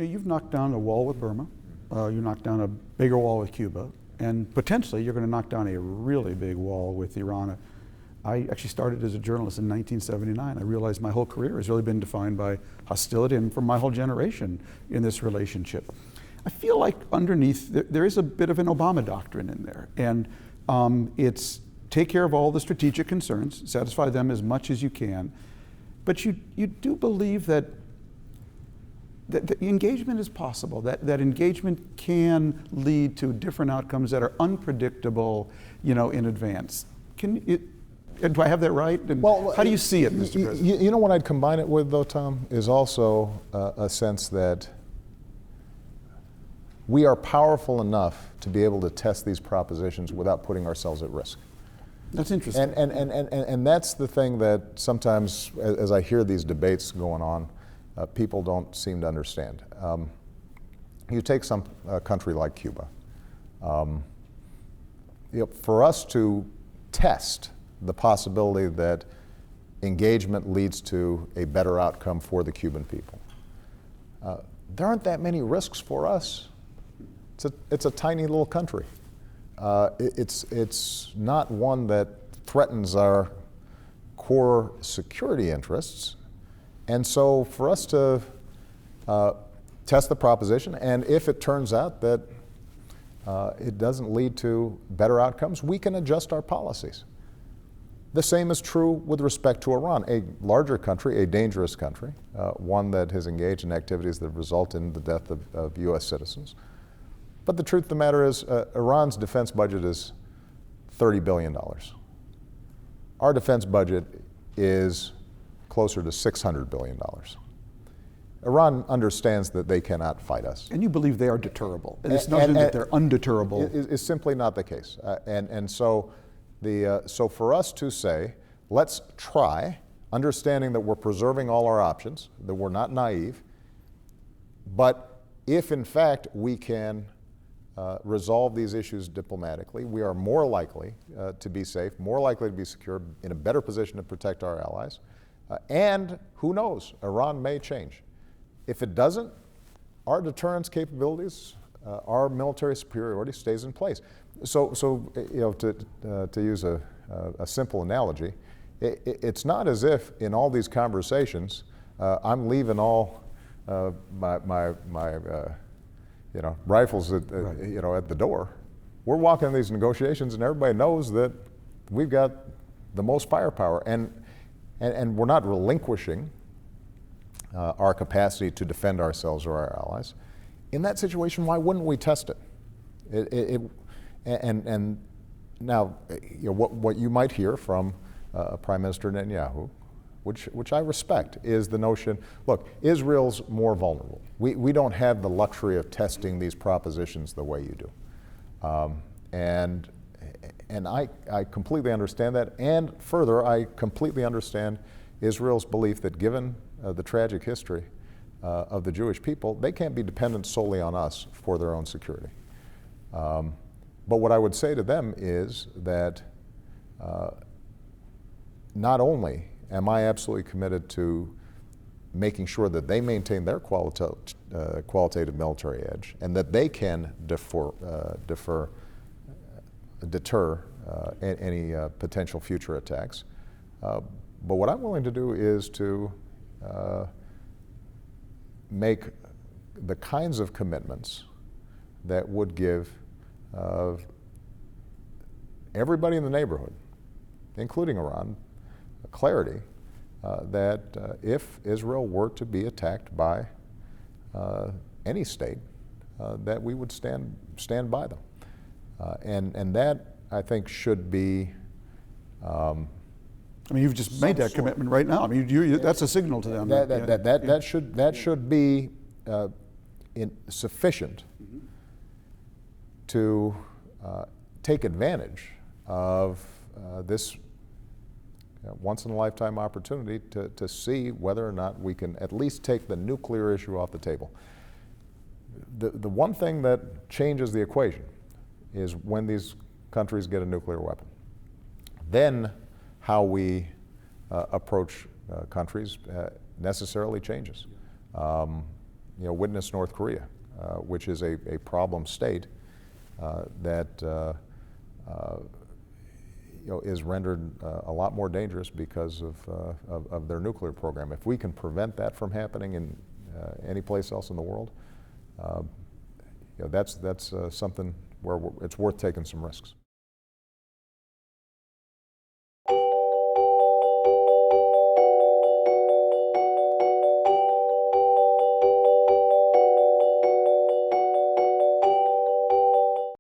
You've knocked down a wall with Burma, you knocked down a bigger wall with Cuba, and potentially you're going to knock down a really big wall with Iran. I actually started as a journalist in 1979. I realized my whole career has really been defined by hostility, and for my whole generation in this relationship. I feel like underneath there is a bit of an Obama doctrine in there, and it's take care of all the strategic concerns, satisfy them as much as you can, but you do believe that engagement is possible, that engagement can lead to different outcomes that are unpredictable, in advance. Do I have that right? And well, how do you see it, Mr. President? You know what I'd combine it with, though, Tom, is also a sense that we are powerful enough to be able to test these propositions without putting ourselves at risk. That's interesting. And that's the thing that sometimes, as I hear these debates going on, people don't seem to understand. You take some country like Cuba. For us to test the possibility that engagement leads to a better outcome for the Cuban people, there aren't that many risks for us. It's a tiny little country. It's not one that threatens our core security interests. And so for us to test the proposition, and if it turns out that it doesn't lead to better outcomes, we can adjust our policies. The same is true with respect to Iran, a larger country, a dangerous country, one that has engaged in activities that result in the death of U.S. citizens. But the truth of the matter is, Iran's defense budget is $30 billion. Our defense budget is closer to $600 billion. Iran understands that they cannot fight us. And you believe they are deterrable. And it's not that they're undeterrable. It's simply not the case. So for us to say, let's try, understanding that we're preserving all our options, that we're not naive, but if in fact we can resolve these issues diplomatically, we are more likely to be safe, more likely to be secure, in a better position to protect our allies. And who knows, Iran may change. If it doesn't, our deterrence capabilities, our military superiority stays in place. So to use a simple analogy, it's not as if in all these conversations I'm leaving all my rifles at the door. We're walking these negotiations, and everybody knows that we've got the most firepower, and we're not relinquishing our capacity to defend ourselves or our allies. In that situation, why wouldn't we test it? And now, what you might hear from Prime Minister Netanyahu, which I respect, is the notion, look, Israel's more vulnerable. We don't have the luxury of testing these propositions the way you do. And I completely understand that. And further, I completely understand Israel's belief that given the tragic history of the Jewish people, they can't be dependent solely on us for their own security. But what I would say to them is that not only am I absolutely committed to making sure that they maintain their qualitative military edge and that they can deter any potential future attacks. But what I'm willing to do is to make the kinds of commitments that would give everybody in the neighborhood, including Iran, clarity that if Israel were to be attacked by any state, that we would stand by them. And that, I think, should be you've just made that commitment right now. That's a signal to them. That should be sufficient to take advantage of this once-in-a-lifetime opportunity to see whether or not we can at least take the nuclear issue off the table. The one thing that changes the equation is when these countries get a nuclear weapon. Then how we approach countries necessarily changes. witness North Korea, which is a problem state that is rendered a lot more dangerous because of their nuclear program. If we can prevent that from happening in any place else in the world, that's something where it's worth taking some risks.